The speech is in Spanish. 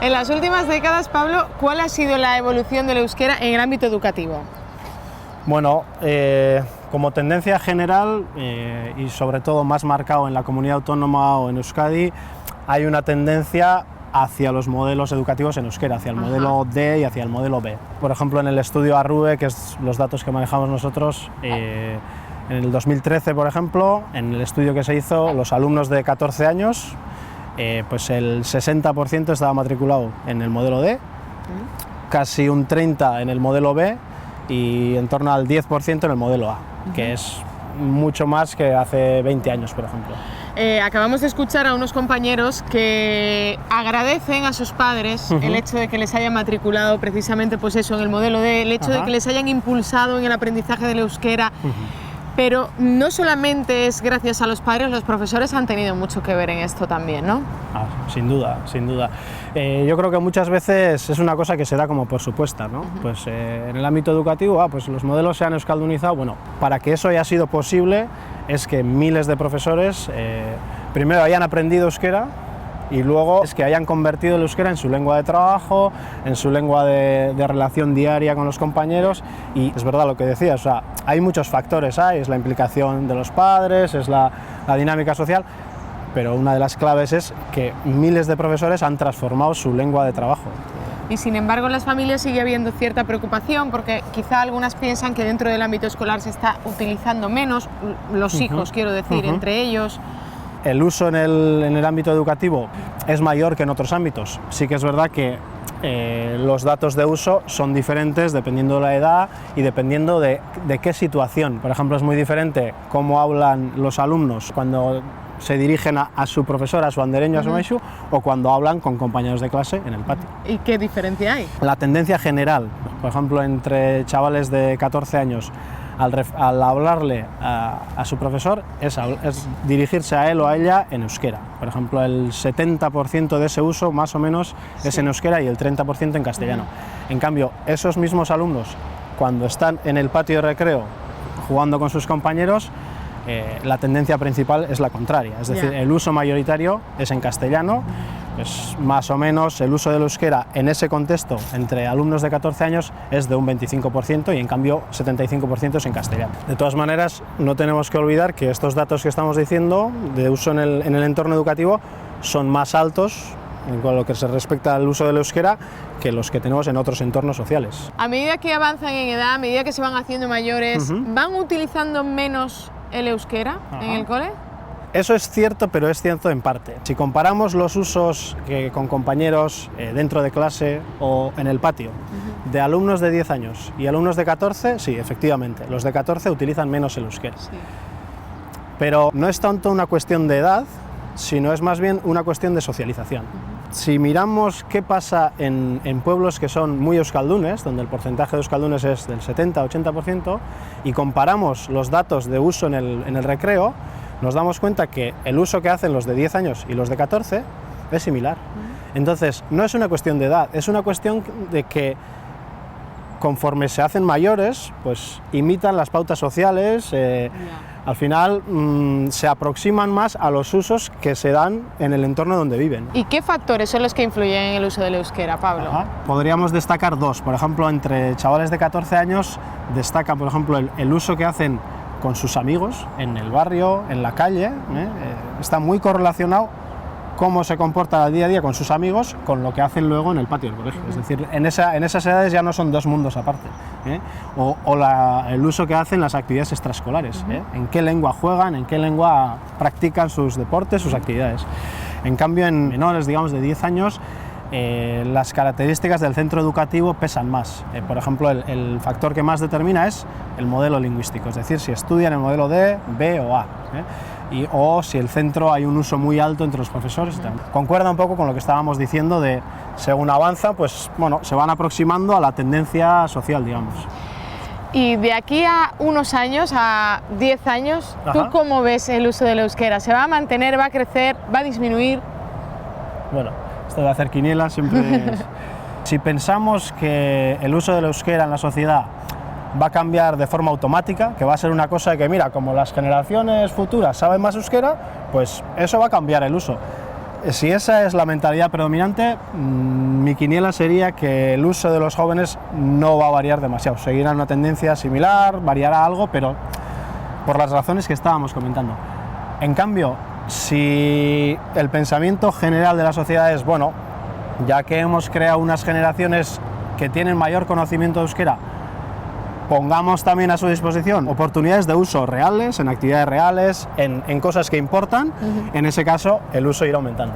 En las últimas décadas, Pablo, ¿cuál ha sido la evolución del euskera en el ámbito educativo? Bueno, como tendencia general y sobre todo más marcado en la comunidad autónoma o en Euskadi, hay una tendencia hacia los modelos educativos en euskera, hacia el modelo D y hacia el modelo B. Por ejemplo, en el estudio Arrue, que es los datos que manejamos nosotros, en el 2013, por ejemplo, en el estudio que se hizo, los alumnos de 14 años, pues el 60% estaba matriculado en el modelo D, casi un 30% en el modelo B y en torno al 10% en el modelo A, que es mucho más que hace 20 años, por ejemplo. Acabamos de escuchar a unos compañeros que agradecen a sus padres el hecho de que les hayan matriculado precisamente pues eso, en el modelo D, el hecho de que les hayan impulsado en el aprendizaje del euskera. Pero no solamente es gracias a los padres, los profesores han tenido mucho que ver en esto también, ¿no? Sin duda, sin duda. Yo creo que muchas veces es una cosa que se da como por supuesta, ¿no? Pues en el ámbito educativo, pues los modelos se han euskaldunizado. Bueno, para que eso haya sido posible es que miles de profesores primero hayan aprendido euskera y luego es que hayan convertido el euskera en su lengua de trabajo, en su lengua de relación diaria con los compañeros. Y es verdad lo que decías, o sea, hay muchos factores, es la implicación de los padres, es la dinámica social, pero una de las claves es que miles de profesores han transformado su lengua de trabajo. Y sin embargo en las familias sigue habiendo cierta preocupación porque quizá algunas piensan que dentro del ámbito escolar se está utilizando menos, los hijos quiero decir, entre ellos. El uso en el ámbito educativo es mayor que en otros ámbitos. Sí que es verdad que los datos de uso son diferentes dependiendo de la edad y dependiendo de qué situación. Por ejemplo, es muy diferente cómo hablan los alumnos cuando se dirigen a su profesor, a su andereño, a su maestro, o cuando hablan con compañeros de clase en el patio. ¿Y qué diferencia hay? La tendencia general, por ejemplo, entre chavales de 14 años, al hablarle a su profesor, es dirigirse a él o a ella en euskera. Por ejemplo, el 70% de ese uso, más o menos, es en euskera y el 30% en castellano. En cambio, esos mismos alumnos, cuando están en el patio de recreo jugando con sus compañeros, la tendencia principal es la contraria, es decir, el uso mayoritario es en castellano, pues más o menos el uso del euskera en ese contexto entre alumnos de 14 años es de un 25% y en cambio 75% es en castellano. De todas maneras, no tenemos que olvidar que estos datos que estamos diciendo de uso en el entorno educativo son más altos en lo que se respecta al uso del euskera que los que tenemos en otros entornos sociales. A medida que avanzan en edad, a medida que se van haciendo mayores, ¿van utilizando menos el euskera en el cole? Eso es cierto, pero es cierto en parte. Si comparamos los usos con compañeros dentro de clase o en el patio de alumnos de 10 años y alumnos de 14, sí, efectivamente, los de 14 utilizan menos el euskera. Sí. Pero no es tanto una cuestión de edad, sino es más bien una cuestión de socialización. Si miramos qué pasa en pueblos que son muy euskaldunes, donde el porcentaje de euskaldunes es del 70-80%, y comparamos los datos de uso en el recreo, nos damos cuenta que el uso que hacen los de 10 años y los de 14 es similar. Entonces, no es una cuestión de edad, es una cuestión de que conforme se hacen mayores, pues imitan las pautas sociales, al final se aproximan más a los usos que se dan en el entorno donde viven. ¿Y qué factores son los que influyen en el uso del euskera, Pablo? Podríamos destacar dos. Por ejemplo, entre chavales de 14 años destaca, por ejemplo, el uso que hacen con sus amigos en el barrio, en la calle. Está muy correlacionado cómo se comporta el día a día con sus amigos con lo que hacen luego en el patio del colegio. Es decir, en esas edades ya no son dos mundos aparte. El uso que hacen las actividades extraescolares, en qué lengua juegan, en qué lengua practican sus deportes, sus actividades. En cambio, en menores, digamos, de 10 años, las características del centro educativo pesan más. Por ejemplo, el factor que más determina es el modelo lingüístico, es decir, si estudian el modelo D, B o A. O si el centro hay un uso muy alto entre los profesores. Concuerda un poco con lo que estábamos diciendo de, según avanza, pues bueno, se van aproximando a la tendencia social, digamos. Y de aquí a unos años, a 10 años, ¿tú cómo ves el uso del euskera? ¿Se va a mantener, va a crecer, va a disminuir? Bueno, esto de hacer quinielas siempre es... Si pensamos que el uso del euskera en la sociedad va a cambiar de forma automática, que va a ser una cosa que, mira, como las generaciones futuras saben más euskera, pues eso va a cambiar el uso. Si esa es la mentalidad predominante, mi quiniela sería que el uso de los jóvenes no va a variar demasiado, seguirá una tendencia similar, variará algo, pero por las razones que estábamos comentando. En cambio, si el pensamiento general de la sociedad es, bueno, ya que hemos creado unas generaciones que tienen mayor conocimiento de euskera, pongamos también a su disposición oportunidades de uso reales, en actividades reales, en cosas que importan, en ese caso el uso irá aumentando.